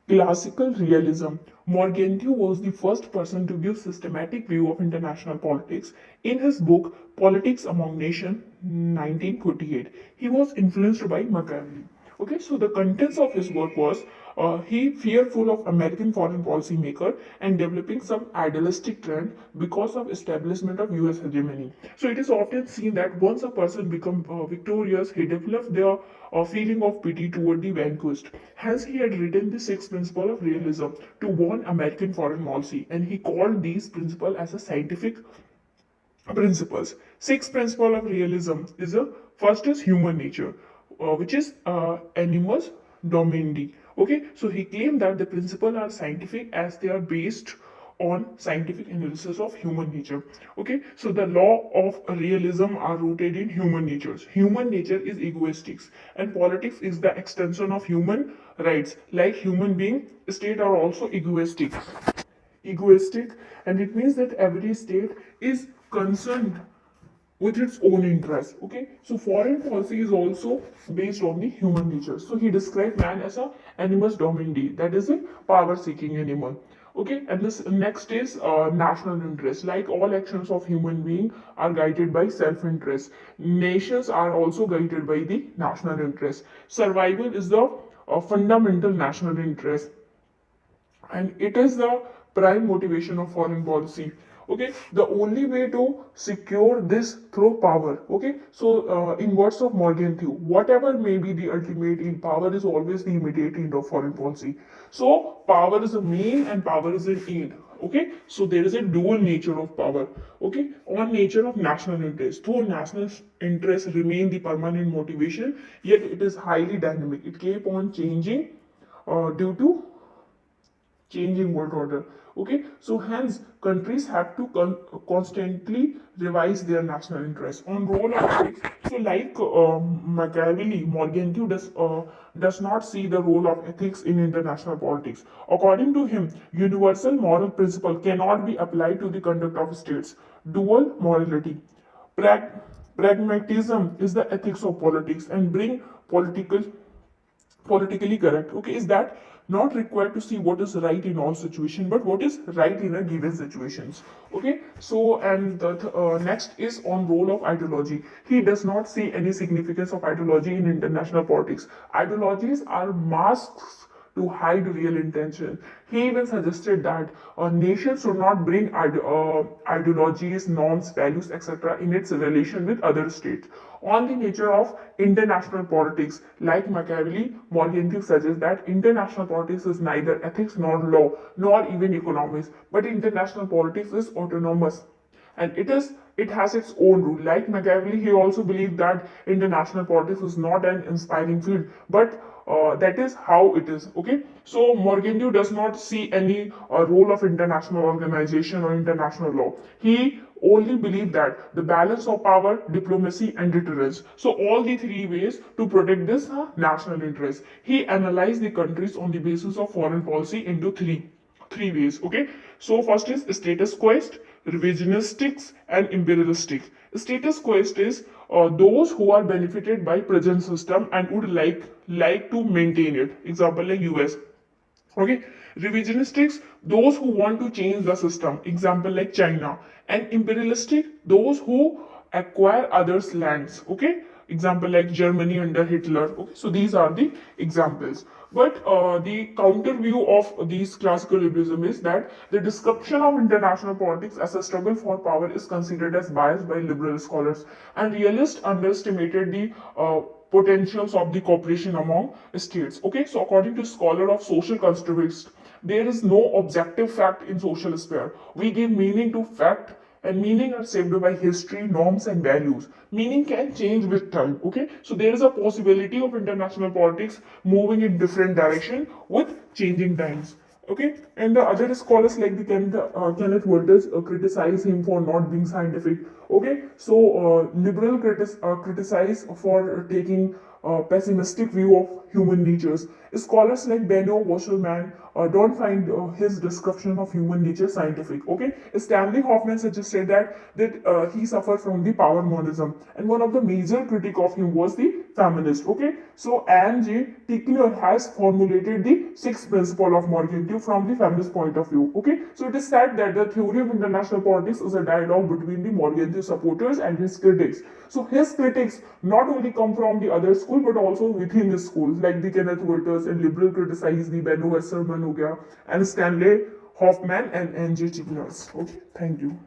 Classical realism. Morgenthau was the first person to give systematic view of international politics. In his book Politics Among Nations, 1948, he was influenced by Machiavelli. Okay, so the contents of his work was he fearful of American foreign policy maker and developing some idealistic trend because of establishment of U.S. hegemony. So it is often seen that once a person become victorious, he develops their feeling of pity toward the vanquished. Hence, he had written the six principles of realism to warn American foreign policy, and he called these principles as a scientific principles. Six principle of realism is a first is human nature, which is animus dominandi. Okay, so he claimed that the principles are scientific as they are based on scientific analysis of human nature. Okay, so the law of realism are rooted in human natures. Human nature is egoistic, and politics is the extension of human rights. Like human being, state are also egoistic, and it means that every state is concerned with its own interests. Okay, so foreign policy is also based on the human nature. So he described man as a animus dominandi, that is a power seeking animal. Okay, and this next is national interest. Like all actions of human being are guided by self interest, nations are also guided by the national interest. Survival is the fundamental national interest, and it is the prime motivation of foreign policy. Okay, the only way to secure this through power. Okay, so in words of Morgenthau, whatever may be the ultimate end, power is always the immediate end of foreign policy. So power is a mean and power is an end. Okay, so there is a dual nature of power. Okay, on nature of national interest, though national interest remain the permanent motivation, yet it is highly dynamic. It keep on changing due to changing world order. Okay, so hence countries have to constantly revise their national interests. On role of ethics, so like Machiavelli, Morgenthau does not see the role of ethics in international politics. According to him, universal moral principle cannot be applied to the conduct of states. Dual morality. Prag- Pragmatism is the ethics of politics and bring politically correct. Okay, is that not required to see what is right in all situations, but what is right in a given situations. Okay, so and the next is on role of ideology. He does not see any significance of ideology in international politics. Ideologies are masks to hide real intention. He even suggested that a nation should not bring ideologies, norms, values, etc. in its relation with other states. On the nature of international politics, like Machiavelli, Morgenthau suggests that international politics is neither ethics nor law, nor even economics, but international politics is autonomous, and it has its own rule. Like Machiavelli, he also believed that international politics is not an inspiring field, but that is how it is. Okay, so Morgenthau does not see any role of international organization or international law. He only believed that the balance of power, diplomacy, and deterrence. So all the three ways to protect this national interest. He analyzed the countries on the basis of foreign policy into three ways. Okay, so first is status quoist, revisionistics, and imperialistic. Status quoist is those who are benefited by present system and would like to maintain it. Example like US. Okay, revisionistics, those who want to change the system. Example like China. And imperialistic, those who acquire others' lands. Okay, example like Germany under Hitler. Okay, so these are the examples. But the counter view of these classical liberalism is that the description of international politics as a struggle for power is considered as biased by liberal scholars, and realists underestimated the potentials of the cooperation among states. Okay, so according to scholar of social constructivists, there is no objective fact in social sphere. We give meaning to fact, and meaning are shaped by history, norms, and values. Meaning can change with time. Okay, so there is a possibility of international politics moving in different direction with changing times. Okay, and the other scholars like the Kenneth Walters criticize him for not being scientific. Okay, so liberal criticize for taking pessimistic view of human natures. Scholars like Benno Wasserman don't find his description of human nature scientific. Okay, Stanley Hoffman suggested that he suffered from the power monism, and one of the major critic of him was the feminist. Okay, so Anne J. Tickler has formulated the sixth principle of Morgenthau from the feminist point of view. Okay, so it is said that the theory of international politics is a dialogue between the Morgenthau supporters and his critics. So his critics not only come from the other school but also within the school, like the Kenneth Walters and liberal criticize the Benno Wasserman and Stanley Hoffman and N.J. Chigners. Okay, thank you.